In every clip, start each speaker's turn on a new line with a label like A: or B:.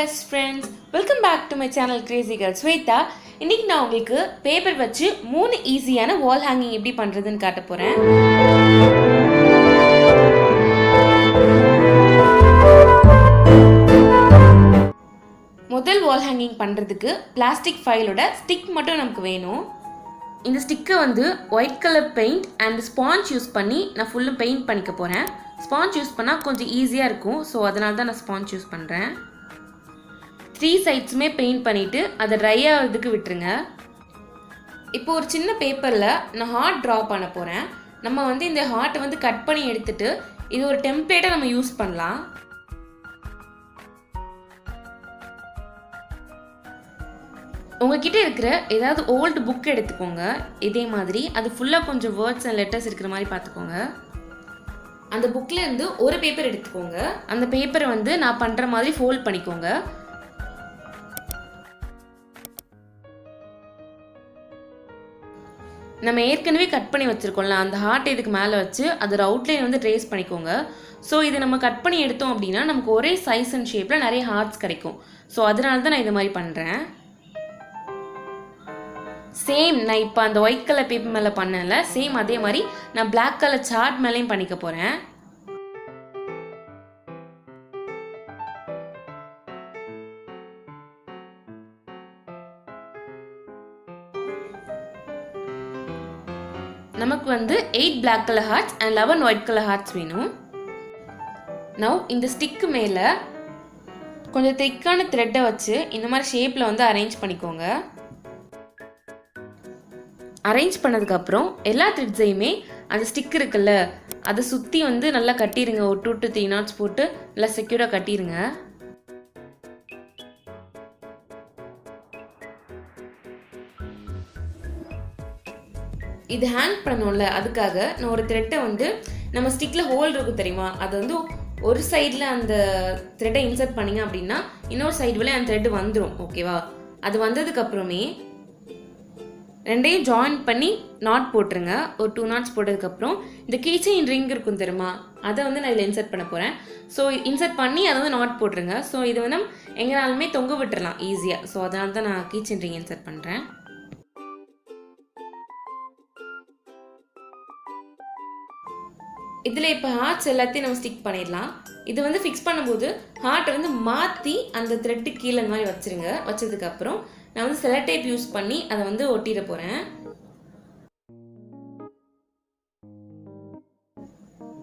A: best friends, welcome back to my channel Crazy Girl Swetha. இன்னைக்கு நான் உங்களுக்கு paper வச்சு 3 ஈஸியான வால் ஹேங்கிங் எப்படி பண்றதுன்னு காட்ட போறேன். முதல் வால் ஹேங்கிங் பண்றதுக்கு பிளாஸ்டிக் ஃபைலோட ஸ்டிக் மட்டும் நமக்கு வேணும். இந்த ஸ்டிக்கை வந்து white colour paint and sponge use பண்ணி நான் ஃபுல்லும் பெயிண்ட் பண்ணிக்க போறேன். ஸ்பாஞ்ச் யூஸ் பண்ணால் கொஞ்சம் ஈஸியாக இருக்கும், ஸோ அதனால தான் நான் ஸ்பாஞ்ச் யூஸ் பண்ணுறேன். 3 சைட்ஸுமே பெயிண்ட் பண்ணிவிட்டு அதை ட்ரை ஆகிறதுக்கு விட்டுருங்க. இப்போ ஒரு சின்ன பேப்பரில் நான் ஹார்ட் ட்ரா பண்ண போகிறேன். நம்ம வந்து இந்த ஹார்ட்டை வந்து கட் பண்ணி எடுத்துட்டு இது ஒரு டெம்ப்ளேட்டை நம்ம யூஸ் பண்ணலாம். உங்ககிட்ட இருக்கிற ஏதாவது ஓல்டு புக் எடுத்துக்கோங்க. இதே மாதிரி அது ஃபுல்லாக கொஞ்சம் வேர்ட்ஸ் அண்ட் லெட்டர்ஸ் இருக்கிற மாதிரி பார்த்துக்கோங்க. அந்த புக்கில் இருந்து ஒரு பேப்பர் எடுத்துக்கோங்க. அந்த பேப்பரை வந்து நான் பண்ணுற மாதிரி ஃபோல்ட் பண்ணிக்கோங்க. நம்ம ஏற்கனவே கட் பண்ணி வச்சுருக்கோம்ல, அந்த ஹார்ட் இதுக்கு மேலே வச்சு அதோட அவுட்லைன் வந்து ட்ரேஸ் பண்ணிக்கோங்க. ஸோ இது நம்ம கட் பண்ணி எடுத்தோம் அப்படின்னா நமக்கு ஒரே சைஸ் அண்ட் ஷேப்பில் நிறைய ஹார்ட்ஸ் கிடைக்கும். ஸோ அதனால தான் நான் இது மாதிரி பண்ணுறேன். சேம் நான் இப்போ அந்த ஒயிட் கலர் பேப்பர் மேலே பண்ணல, சேம் அதே மாதிரி நான் பிளாக் கலர் சார்ட் மேலேயும் பண்ணிக்க போகிறேன். நமக்கு வந்து 8 black color hearts and 11 white color hearts வேணும். Now இந்த ஸ்டிக்கு மேலே கொஞ்சம் திக்கான த்ரெட்டை வச்சு இந்த மாதிரி ஷேப்பில் வந்து அரேஞ்ச் பண்ணிக்கோங்க. அரேஞ்ச் பண்ணதுக்கப்புறம் எல்லா த்ரெட்ஸையுமே அந்த ஸ்டிக் இருக்குல்ல அதை சுற்றி வந்து நல்லா கட்டிடுங்க. ஒரு 2 to 3 knots போட்டு நல்லா செக்யூராக கட்டிடுங்க. இது ஹேங் பண்ணோம்ல, அதுக்காக நான் ஒரு த்ரெட்டை வந்து நம்ம ஸ்டிக்கில் ஹோல் இருக்கும் தெரியுமா, அதை வந்து ஒரு சைடில் அந்த த்ரெட்டை இன்சர்ட் பண்ணிங்க அப்படின்னா இன்னொரு சைடு வழியாக அந்த த்ரெட்டு வந்துடும். ஓகேவா? அது வந்ததுக்கப்புறமே ரெண்டையும் ஜாயின் பண்ணி நாட் போட்டுருங்க. ஒரு 2 knots போட்டதுக்கப்புறம் இந்த கீச்சைன் ரிங் இருக்கும் தெரியுமா, அதை வந்து நான் இதில் இன்சர்ட் பண்ண போகிறேன். ஸோ இன்சர்ட் பண்ணி அதை வந்து நாட் போட்டுருங்க. ஸோ இது வந்து எங்கேனாலுமே தொங்க விட்டுறலாம் ஈஸியாக. ஸோ அதனால தான் நான் கீச்சைன் ரிங் இன்சர்ட் பண்ணுறேன். இதில் இப்போ ஹார்ட்ஸ் எல்லாத்தையும் நம்ம ஸ்டிக் பண்ணிடலாம். இது வந்து ஃபிக்ஸ் பண்ணும்போது ஹார்ட்டை வந்து மாற்றி அந்த த்ரெட்டு கீழே இந்த மாதிரி வச்சுருங்க. வச்சதுக்கப்புறம் நான் வந்து செல்லோ டேப் யூஸ் பண்ணி அதை வந்து ஒட்டிட போகிறேன்.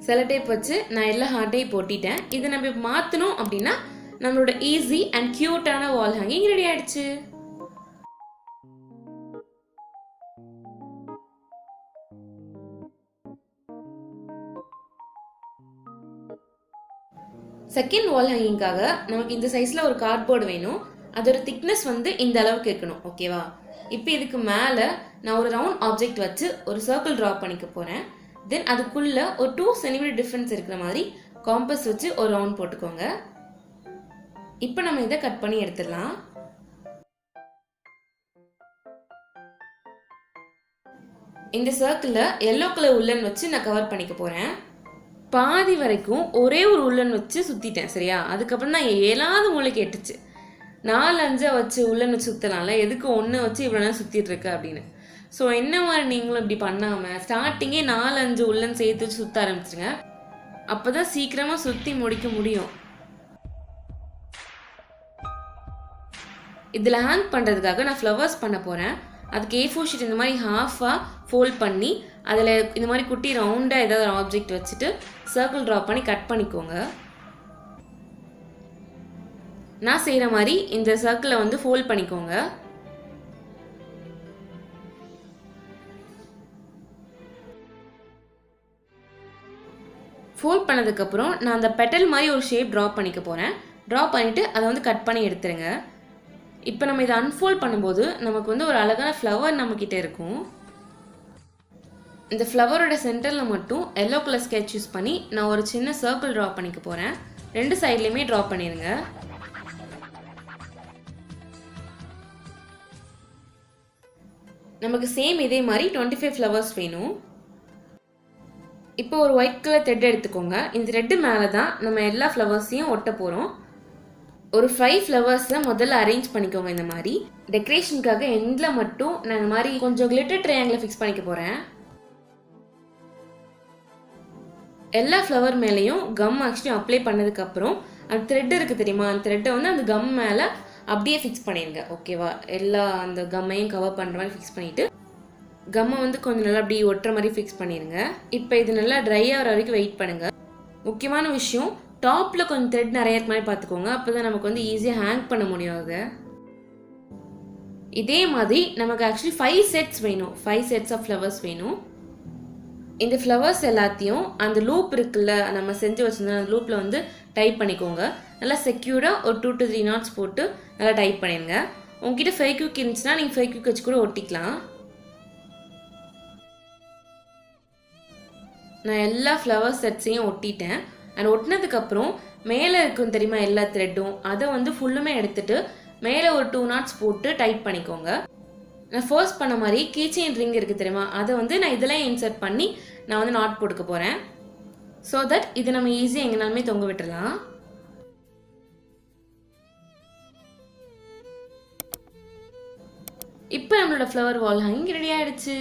A: செல்லோ டேப் வச்சு நான் எல்லா ஹார்ட்டையும் இப்போ ஒட்டிட்டேன். இதை நம்ம இப்போ மாற்றணும் அப்படின்னா நம்மளோட ஈஸி அண்ட் க்யூட்டான வால் ஹேங்கிங் ரெடி ஆகிடுச்சு. செகண்ட் வால் ஹேங்கிங்காக நமக்கு இந்த சைஸில் ஒரு கார்ட்போர்டு வேணும். அதோட திக்னஸ் வந்து இந்த அளவுக்கு இருக்கணும். ஓகேவா? இப்போ இதுக்கு மேலே நான் ஒரு ரவுண்ட் ஆப்ஜெக்ட் வச்சு ஒரு சர்க்கிள் ட்ரா பண்ணிக்க போகிறேன். தென் அதுக்குள்ளே ஒரு 2 cm டிஃப்ரென்ஸ் இருக்கிற மாதிரி காம்பஸ் வச்சு ஒரு ரவுண்ட் போட்டுக்கோங்க. இப்போ நம்ம இதை கட் பண்ணி எடுத்துடலாம். இந்த சர்க்கிளில் எல்லோ கலர் உள்ளன் வச்சு நான் கவர் பண்ணிக்க போகிறேன். பாதி வரைக்கும் ஒரே ஒரு உள்ளன் வச்சு சுற்றிட்டேன். சரியா? அதுக்கப்புறம் தான் 7வது மூளைக்கு எட்டுச்சு. 4-5 வச்சு உள்ளன் வச்சு சுற்றலாம்ல, எதுக்கு 1 வச்சு இவ்வளோ நேரம் சுற்றிட்டு இருக்கு அப்படின்னு. ஸோ என்ன மாதிரி நீங்களும் இப்படி பண்ணாமல் ஸ்டார்டிங்கே 4-5 உள்ளன் சேர்த்து வச்சு சுற்ற ஆரம்பிச்சிருங்க. அப்போ தான் சீக்கிரமாக சுற்றி முடிக்க முடியும். இதில் ஹேங் பண்ணுறதுக்காக நான் ஃப்ளவர்ஸ் பண்ண போகிறேன். அதுக்கு A4 ஷீட் இந்த மாதிரி ஹாஃபாக ஃபோல்ட் பண்ணி அதில் இந்த மாதிரி குட்டி ரவுண்டாக ஏதாவது ஒரு ஆப்ஜெக்ட் வச்சுட்டு சர்க்கிள் ட்ரா பண்ணி கட் பண்ணிக்கோங்க. நான் செய்கிற மாதிரி இந்த சர்க்கிளை வந்து ஃபோல்ட் பண்ணிக்கோங்க. ஃபோல்ட் பண்ணதுக்கப்புறம் நான் அந்த பெட்டல் மாதிரி ஒரு ஷேப் ட்ரா பண்ணிக்க போகிறேன். ட்ரா பண்ணிவிட்டு அதை வந்து கட் பண்ணி எடுத்துருங்க. இப்போ நம்ம இதை அன்ஃபோல்ட் பண்ணும்போது நமக்கு வந்து ஒரு அழகான ஃப்ளவர் நம்மக்கிட்ட இருக்கும். இந்த ஃப்ளவரோட சென்டரில் மட்டும் எல்லோ கலர் ஸ்கெட்ச் யூஸ் பண்ணி நான் ஒரு சின்ன சர்க்கிள் ட்ரா பண்ணிக்க போகிறேன். 2 சைட்லேயுமே ட்ரா பண்ணிடுங்க. நமக்கு சேம் இதே மாதிரி 25 ஃப்ளவர்ஸ் வேணும். இப்போ ஒரு ஒயிட் கலர் த்ரெட் எடுத்துக்கோங்க. இந்த த்ரெட்டு மேலே தான் நம்ம எல்லா ஃப்ளவர்ஸையும் ஒட்ட போகிறோம். ஒரு 5 ஃப்ளவர்ஸை முதல்ல அரேஞ்ச் பண்ணிக்கோங்க. இந்த மாதிரி டெக்கரேஷனுக்காக எண்டில் மட்டும் நான் இந்த மாதிரி கொஞ்சம் கிளிட்டர் ட்ரையாங்கில் ஃபிக்ஸ் பண்ணிக்க போகிறேன். எல்லா ஃப்ளவர் மேலேயும் கம் ஆக்சுவலி அப்ளை பண்ணதுக்கப்புறம் அந்த த்ரெட் இருக்குது தெரியுமா, அந்த த்ரெட்டை வந்து அந்த கம் மேலே அப்படியே ஃபிக்ஸ் பண்ணிடுங்க. ஓகேவா, எல்லா அந்த கம்மையும் கவர் பண்ணுற மாதிரி ஃபிக்ஸ் பண்ணிவிட்டு கம்மை வந்து கொஞ்சம் நல்லா அப்படி ஒட்டுற மாதிரி ஃபிக்ஸ் பண்ணிடுங்க. இப்போ இது நல்லா ட்ரை ஆகிற வரைக்கும் வெயிட் பண்ணுங்கள். முக்கியமான விஷயம், டாப்பில் கொஞ்சம் த்ரெட் நிறைய இருக்க மாதிரி பார்த்துக்கோங்க. அப்போ தான் நமக்கு வந்து ஈஸியாக ஹேங் பண்ண முடியும். அதை இதே மாதிரி நமக்கு ஆக்சுவலி 5 செட்ஸ் வேணும். 5 செட்ஸ் ஆஃப் ஃப்ளவர்ஸ் வேணும். இந்த ஃப்ளவர்ஸ் எல்லாத்தையும் அந்த லூப் இருக்குல்ல, நம்ம செஞ்சு வச்சுருந்தோம், அந்த லூப்பில் வந்து டைப் பண்ணிக்கோங்க. நல்லா செக்யூர்டாக ஒரு 2 to 3 knots போட்டு நல்லா டைப் பண்ணிடுங்க. உங்ககிட்ட ஃபெவிக்விக் இருந்துச்சுன்னா நீங்கள் ஃபெவிக்விக் வச்சு கூட ஒட்டிக்கலாம். நான் எல்லா ஃப்ளவர் செட்ஸையும் ஒட்டிட்டேன். அண்ட் ஒட்டினதுக்கப்புறம் மேலே இருக்கும் தெரியுமா எல்லா த்ரெட்டும், அதை வந்து ஃபுல்லுமே எடுத்துகிட்டு மேலே ஒரு 2 knots போட்டு டைட் பண்ணிக்கோங்க. நான் ஃபர்ஸ்ட் பண்ண மாதிரி கீச்செயின் ரிங் இருக்குது தெரியுமா, அதை வந்து நான் இதெல்லாம் இன்சர்ட் பண்ணி நான் வந்து நாட் போட்டுக்க போகிறேன். ஸோ தட் இது நம்ம ஈஸியாக எங்கேனாலுமே தொங்க விட்டுடலாம். இப்போ நம்மளோட ஃப்ளவர் வால் ஹேங்கிங் ரெடி ஆகிடுச்சு.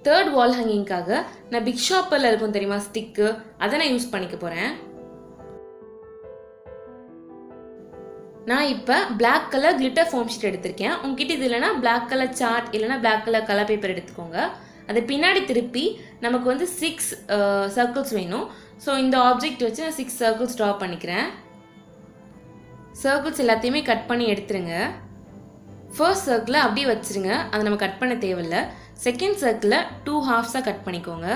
A: தேர்ட் வால் ஹேங்கிங்காக நான் பிக் ஷாப்பரில் இருக்கும் தெரியுமா ஸ்டிக்கு, அதை நான் யூஸ் பண்ணிக்க போகிறேன். நான் இப்போ black colour glitter foam sheet எடுத்திருக்கேன். உங்ககிட்ட இது இல்லைனா பிளாக் கலர் சார்ட் இல்லைனா பிளாக் கலர் பேப்பர் எடுத்துக்கோங்க. அதை பின்னாடி திருப்பி நமக்கு வந்து 6 சர்க்கிள்ஸ் வேணும். ஸோ இந்த ஆப்ஜெக்ட் வச்சு நான் 6 சர்க்கிள்ஸ் ட்ரா பண்ணிக்கிறேன். சர்க்கிள்ஸ் எல்லாத்தையுமே கட் பண்ணி எடுத்துருங்க. ஃபர்ஸ்ட் சர்க்கிளை அப்படியே வச்சுருங்க, அதை நம்ம கட் பண்ண தேவையில்லை. செகண்ட் சர்க்கிளை 2 ஹாஃப்ஸாக கட் பண்ணிக்கோங்க.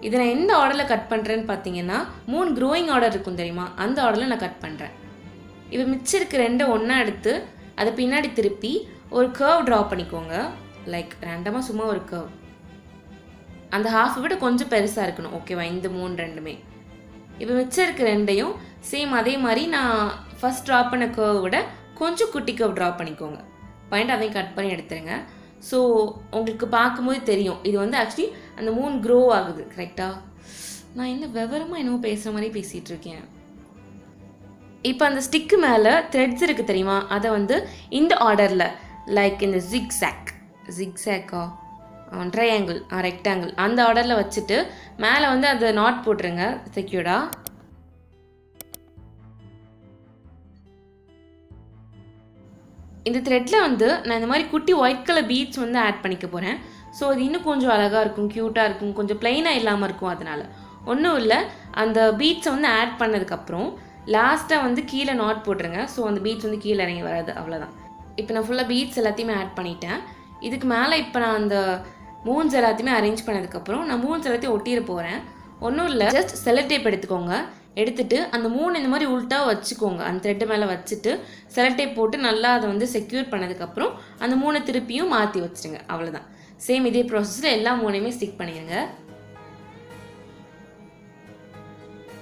A: இதை நான் எந்த ஆர்டரில் கட் பண்ணுறேன்னு பார்த்தீங்கன்னா 3 க்ரோயிங் ஆர்டர் இருக்கும் தெரியுமா, அந்த ஆர்டரில் நான் கட் பண்ணுறேன். இப்போ மிச்சம் இருக்க 2 ஒன்றா எடுத்து அதை பின்னாடி திருப்பி ஒரு கர்வ் ட்ரா பண்ணிக்கோங்க. லைக் ரேண்டமாக சும்மா ஒரு கர்வ். அந்த ஹாஃபை விட கொஞ்சம் பெருசாக இருக்கணும். ஓகேவா, இந்த 3 இப்போ மிச்சம் இருக்க 2 சேம் அதே மாதிரி நான் ஃபஸ்ட் ட்ரா பண்ண கர்வ் விட கொஞ்சம் குட்டி கர்வ் ட்ரா பண்ணிக்கோங்க. பாயிண்ட் அதையும் கட் பண்ணி எடுத்துருங்க. ஸோ உங்களுக்கு பார்க்கும்போது தெரியும் இது வந்து ஆக்சுவலி அந்த 3 க்ரோ ஆகுது. கரெக்டாக நான் என்ன விவரமாக என்னவோ பேசுகிற மாதிரி பேசிகிட்டு இருக்கேன். இப்போ அந்த ஸ்டிக்கு மேலே த்ரெட்ஸ் இருக்குது தெரியுமா, அதை வந்து இந்த ஆர்டரில் லைக் இந்த ஜிக்ஸாக்கா ட்ரையாங்கிள் ரெக்டாங்கிள் அந்த ஆர்டரில் வச்சுட்டு மேலே வந்து அதை நாட் போட்டுருங்க செக்யூர்டாக. இந்த த்ரெட்டில் வந்து நான் இந்த மாதிரி குட்டி ஒயிட் கலர் பீட்ஸ் வந்து ஆட் பண்ணிக்க போகிறேன். ஸோ அது இன்னும் கொஞ்சம் அழகாக இருக்கும், க்யூட்டாக இருக்கும், கொஞ்சம் ப்ளைனாக இல்லாமல் இருக்கும். அதனால் ஒன்றும் இல்லை, அந்த பீட்ஸை வந்து ஆட் பண்ணதுக்கப்புறம் லாஸ்ட்டாக வந்து கீழே நாட் போட்டுருங்க. ஸோ அந்த பீட்ஸ் வந்து கீழே இறங்கி வராது, அவ்வளோதான். இப்போ நான் ஃபுல்லாக பீட்ஸ் எல்லாத்தையுமே ஆட் பண்ணிட்டேன். இதுக்கு மேலே இப்போ நான் அந்த மூன்ஸ் எல்லாத்தையுமே அரேஞ்ச் பண்ணதுக்கப்புறம் நான் மூன்ஸ் எல்லாத்தையும் ஒட்டிட போகிறேன். ஒன்றும் இல்லை, ஜஸ்ட் செல்லோ டேப் எடுத்துக்கோங்க. எடுத்துட்டு அந்த 3 இந்த மாதிரி உள்ட்டாக வச்சுக்கோங்க. அந்த த்ரெட்டு மேலே வச்சுட்டு செல்லோ டேப் போட்டு நல்லா அதை வந்து செக்யூர் பண்ணதுக்கப்புறம் அந்த 3 திருப்பியும் மாற்றி வச்சுருங்க. அவ்வளோதான். சேம் இதே ப்ராசஸில் எல்லா 3யுமே ஸ்டிக் பண்ணிடுங்க.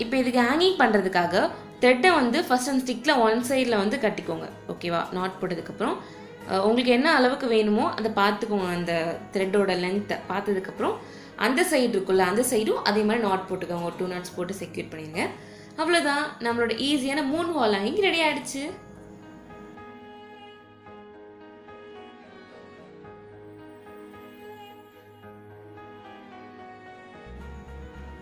A: இப்போ இதுக்கு ஹேங்கிங் பண்ணுறதுக்காக த்ரெட்டை வந்து ஃபஸ்ட் அந்த ஸ்டிக்கில் ஒன் சைடில் வந்து கட்டிக்கோங்க. ஓகேவா, நாட் போட்டதுக்கப்புறம் உங்களுக்கு என்ன அளவுக்கு வேணுமோ அதை பார்த்துக்கோங்க. அந்த த்ரெட்டோட லென்த்தை பார்த்ததுக்கப்புறம் அந்த சைடு இருக்குல்ல, அந்த சைடும் அதே மாதிரி நாட் போட்டுக்கோங்க. ஒரு 2 knots போட்டு செக்யூர் பண்ணிடுங்க. அவ்வளோதான், நம்மளோட ஈஸியான 3 வால் ஹேங்கிங் ரெடி ஆகிடுச்சு.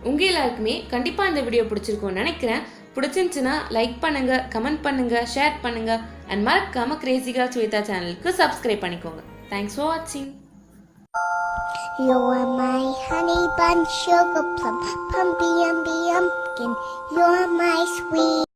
A: உங்கள் எல்லாருக்குமே கண்டிப்பாக இந்த வீடியோ பிடிச்சிருக்கும்னு நினைக்கிறேன். பிடிச்சிருந்துச்சுன்னா லைக் பண்ணுங்கள், கமெண்ட் பண்ணுங்கள், ஷேர் பண்ணுங்கள் அண்ட் மறக்காமல் கிரேசி கேர்ள் ஸ்வேதா சேனலுக்கு சப்ஸ்கிரைப் பண்ணிக்கோங்க. தேங்க்ஸ் ஃபார் வாட்சிங்.
B: You're my honey bun, sugar plum, pumpkin, You're my sweet